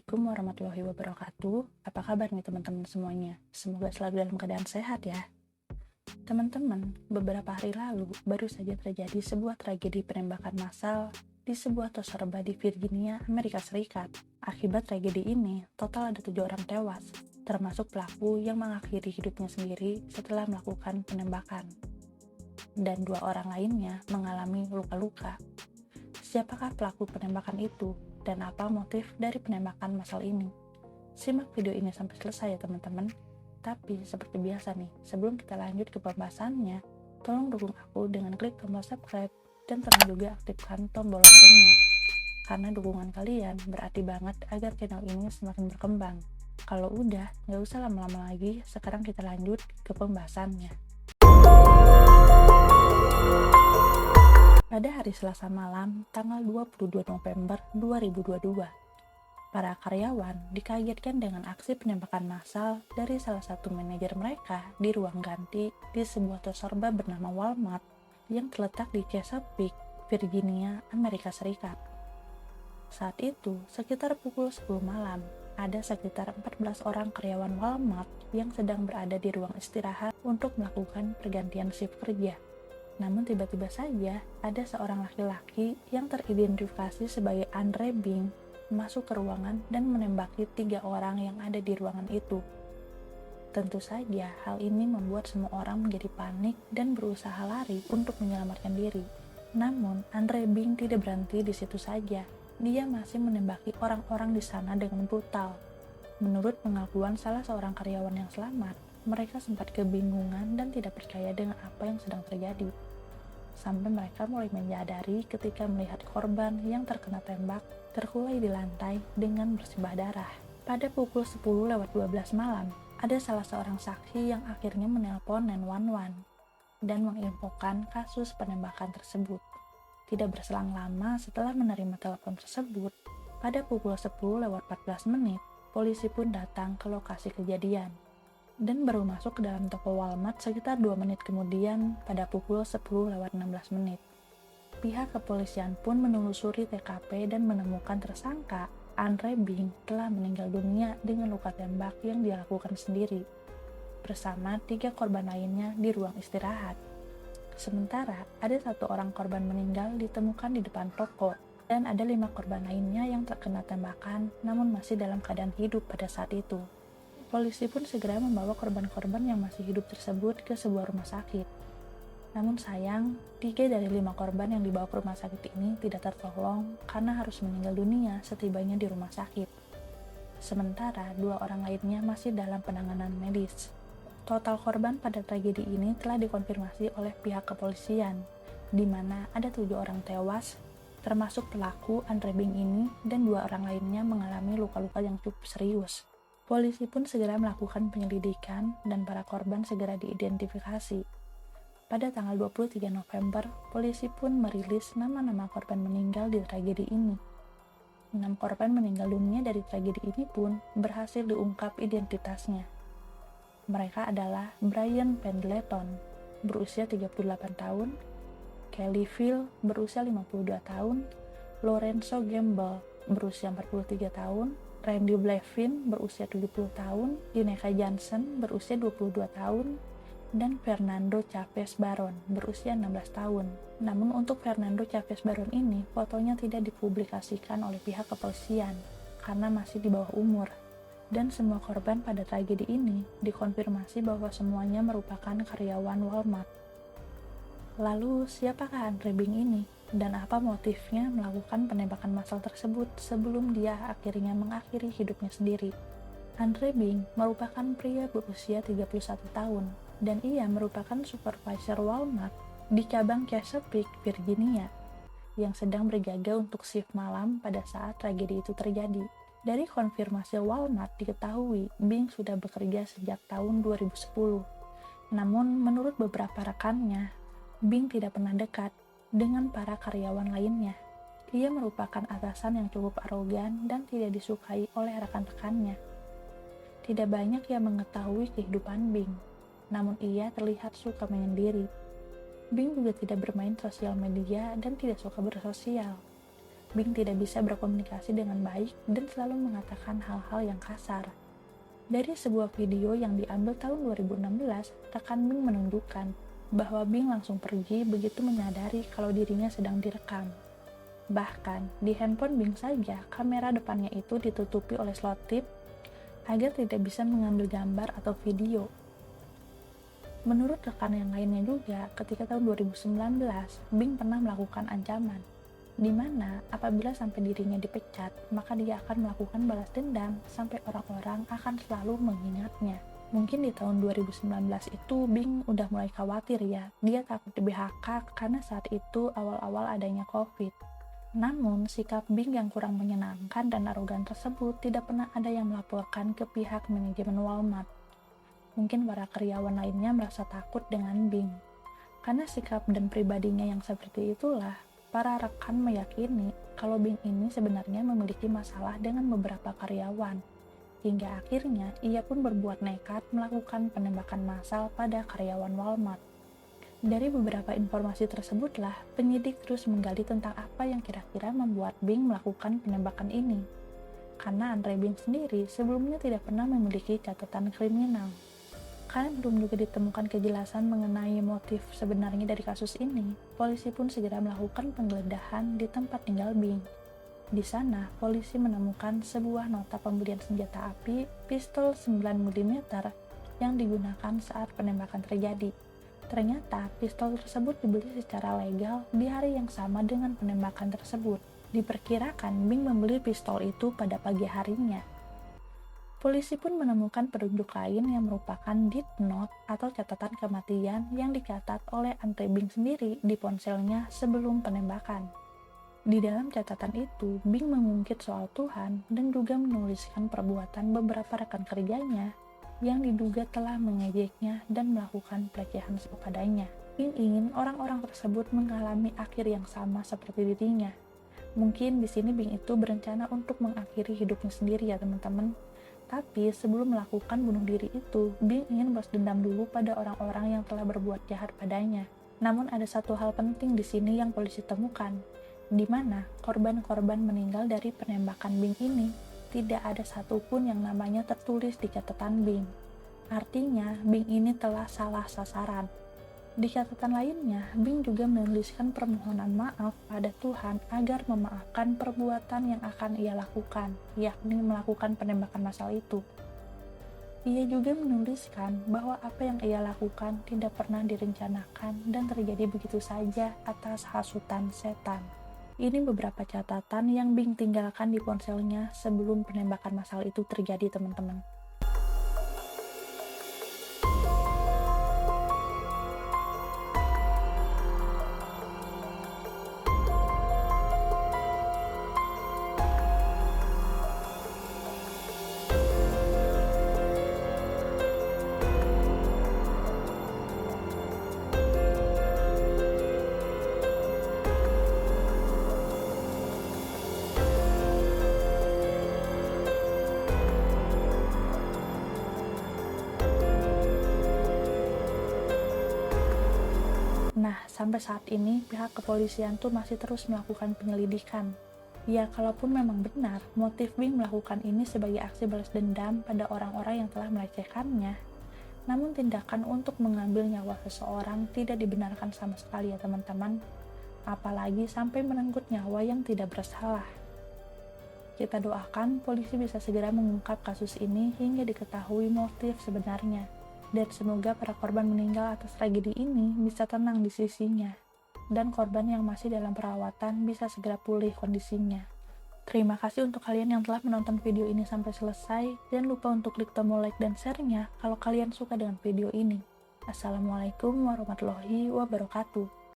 Assalamualaikum warahmatullahi wabarakatuh. Apa kabar nih teman-teman semuanya? Semoga selalu dalam keadaan sehat ya. Teman-teman, beberapa hari lalu baru saja terjadi sebuah tragedi penembakan massal di sebuah tos serba di Virginia, Amerika Serikat. Akibat tragedi ini, total ada 7 orang tewas, termasuk pelaku yang mengakhiri hidupnya sendiri setelah melakukan penembakan. Dan 2 orang lainnya mengalami luka-luka. Siapakah pelaku penembakan itu? Dan apa motif dari penembakan massal ini? Simak video ini sampai selesai ya teman-teman. Tapi seperti biasa nih, sebelum kita lanjut ke pembahasannya, tolong dukung aku dengan klik tombol subscribe dan tolong juga aktifkan tombol loncengnya. Karena dukungan kalian berarti banget agar channel ini semakin berkembang. Kalau udah, nggak usah lama-lama lagi, sekarang kita lanjut ke pembahasannya. Pada hari Selasa malam, tanggal 22 November 2022, para karyawan dikagetkan dengan aksi penembakan massal dari salah satu manajer mereka di ruang ganti di sebuah tos serba bernama Walmart yang terletak di Chesapeake, Virginia, Amerika Serikat. Saat itu, sekitar pukul 10 malam, ada sekitar 14 orang karyawan Walmart yang sedang berada di ruang istirahat untuk melakukan pergantian shift kerja. Namun tiba-tiba saja ada seorang laki-laki yang teridentifikasi sebagai Andre Bing masuk ke ruangan dan menembaki 3 orang yang ada di ruangan itu. Tentu saja hal ini membuat semua orang menjadi panik dan berusaha lari untuk menyelamatkan diri. Namun Andre Bing tidak berhenti di situ saja. Dia masih menembaki orang-orang di sana dengan brutal. Menurut pengakuan salah seorang karyawan yang selamat, mereka sempat kebingungan dan tidak percaya dengan apa yang sedang terjadi. Sampai mereka mulai menyadari ketika melihat korban yang terkena tembak terkulai di lantai dengan bersimbah darah. Pada pukul 10:12 malam, ada salah seorang saksi yang akhirnya menelpon 911 dan menginfokan kasus penembakan tersebut. Tidak berselang lama setelah menerima telepon tersebut, pada pukul 10:14, polisi pun datang ke lokasi kejadian dan baru masuk ke dalam toko Walmart sekitar 2 menit kemudian pada pukul 10:16. Pihak kepolisian pun menelusuri TKP dan menemukan tersangka Andre Bing telah meninggal dunia dengan luka tembak yang dia lakukan sendiri, bersama 3 korban lainnya di ruang istirahat. Sementara ada 1 orang korban meninggal ditemukan di depan toko, dan ada 5 korban lainnya yang terkena tembakan namun masih dalam keadaan hidup pada saat itu. Polisi pun segera membawa korban-korban yang masih hidup tersebut ke sebuah rumah sakit. Namun sayang, 3 dari 5 korban yang dibawa ke rumah sakit ini tidak tertolong karena harus meninggal dunia setibanya di rumah sakit. Sementara 2 orang lainnya masih dalam penanganan medis. Total korban pada tragedi ini telah dikonfirmasi oleh pihak kepolisian, di mana ada 7 orang tewas, termasuk pelaku Andre Bing ini, dan 2 orang lainnya mengalami luka-luka yang cukup serius. Polisi pun segera melakukan penyelidikan dan para korban segera diidentifikasi. Pada tanggal 23 November, polisi pun merilis nama-nama korban meninggal di tragedi ini. 6 korban meninggal dunia dari tragedi ini pun berhasil diungkap identitasnya. Mereka adalah Brian Pendleton, berusia 38 tahun, Kelly Phil, berusia 52 tahun, Lorenzo Gamble, berusia 43 tahun, Randy Blevin, berusia 70 tahun, Ineka Johnson, berusia 22 tahun, dan Fernando Chavez Baron, berusia 16 tahun. Namun untuk Fernando Chavez Baron ini, fotonya tidak dipublikasikan oleh pihak kepolisian, karena masih di bawah umur. Dan semua korban pada tragedi ini dikonfirmasi bahwa semuanya merupakan karyawan Walmart. Lalu, siapakah Andre Bing ini? Dan apa motifnya melakukan penembakan massal tersebut sebelum dia akhirnya mengakhiri hidupnya sendiri? Andre Bing merupakan pria berusia 31 tahun, dan ia merupakan supervisor Walmart di cabang Chesapeake, Virginia, yang sedang berjaga untuk shift malam pada saat tragedi itu terjadi. Dari konfirmasi Walmart diketahui Bing sudah bekerja sejak tahun 2010. Namun menurut beberapa rekannya, Bing tidak pernah dekat dengan para karyawan lainnya. Ia merupakan atasan yang cukup arogan dan tidak disukai oleh rekan-rekannya. Tidak banyak yang mengetahui kehidupan Bing, namun ia terlihat suka menyendiri. Bing juga tidak bermain sosial media dan tidak suka bersosial. Bing tidak bisa berkomunikasi dengan baik dan selalu mengatakan hal-hal yang kasar. Dari sebuah video yang diambil tahun 2016, rekan Bing menunjukkan bahwa Bing langsung pergi begitu menyadari kalau dirinya sedang direkam. Bahkan, di handphone Bing saja, kamera depannya itu ditutupi oleh slot tip agar tidak bisa mengambil gambar atau video. Menurut rekan yang lainnya juga, ketika tahun 2019, Bing pernah melakukan ancaman, di mana apabila sampai dirinya dipecat, maka dia akan melakukan balas dendam sampai orang-orang akan selalu mengingatnya. Mungkin di tahun 2019 itu Bing udah mulai khawatir ya, dia takut di PHK karena saat itu awal-awal adanya COVID. Namun, sikap Bing yang kurang menyenangkan dan arogan tersebut tidak pernah ada yang melaporkan ke pihak manajemen Walmart. Mungkin para karyawan lainnya merasa takut dengan Bing. Karena sikap dan pribadinya yang seperti itulah, para rekan meyakini kalau Bing ini sebenarnya memiliki masalah dengan beberapa karyawan. Hingga akhirnya ia pun berbuat nekat melakukan penembakan massal pada karyawan Walmart. Dari beberapa informasi tersebutlah, penyidik terus menggali tentang apa yang kira-kira membuat Bing melakukan penembakan ini. Karena Andre Bing sendiri sebelumnya tidak pernah memiliki catatan kriminal. Karena belum juga ditemukan kejelasan mengenai motif sebenarnya dari kasus ini, polisi pun segera melakukan penggeledahan di tempat tinggal Bing. Di sana, polisi menemukan sebuah nota pembelian senjata api pistol 9 mm yang digunakan saat penembakan terjadi. Ternyata, pistol tersebut dibeli secara legal di hari yang sama dengan penembakan tersebut. Diperkirakan Bing membeli pistol itu pada pagi harinya. Polisi pun menemukan petunjuk lain yang merupakan death note atau catatan kematian yang dicatat oleh Andre Bing sendiri di ponselnya sebelum penembakan. Di dalam catatan itu, Bing mengungkit soal Tuhan dan juga menuliskan perbuatan beberapa rekan kerjanya yang diduga telah mengejeknya dan melakukan pelecehan kepadanya. Bing ingin orang-orang tersebut mengalami akhir yang sama seperti dirinya. Mungkin di sini Bing itu berencana untuk mengakhiri hidupnya sendiri ya teman-teman. Tapi sebelum melakukan bunuh diri itu, Bing ingin balas dendam dulu pada orang-orang yang telah berbuat jahat padanya. Namun ada satu hal penting di sini yang polisi temukan, di mana korban-korban meninggal dari penembakan Bing ini tidak ada satupun yang namanya tertulis di catatan Bing. Artinya, Bing ini telah salah sasaran. Di catatan lainnya, Bing juga menuliskan permohonan maaf pada Tuhan agar memaafkan perbuatan yang akan ia lakukan, yakni melakukan penembakan massal itu. Ia juga menuliskan bahwa apa yang ia lakukan tidak pernah direncanakan dan terjadi begitu saja atas hasutan setan. Ini beberapa catatan yang Bing tinggalkan di ponselnya sebelum penembakan massal itu terjadi, teman-teman. Nah, sampai saat ini pihak kepolisian tuh masih terus melakukan penyelidikan. Ya, kalaupun memang benar motif Bing melakukan ini sebagai aksi balas dendam pada orang-orang yang telah melecehkannya, namun tindakan untuk mengambil nyawa seseorang tidak dibenarkan sama sekali ya teman-teman. Apalagi sampai merenggut nyawa yang tidak bersalah. Kita doakan polisi bisa segera mengungkap kasus ini hingga diketahui motif sebenarnya. Dan semoga para korban meninggal atas tragedi ini bisa tenang di sisinya. Dan korban yang masih dalam perawatan bisa segera pulih kondisinya. Terima kasih untuk kalian yang telah menonton video ini sampai selesai. Jangan lupa untuk klik tombol like dan share-nya kalau kalian suka dengan video ini. Assalamualaikum warahmatullahi wabarakatuh.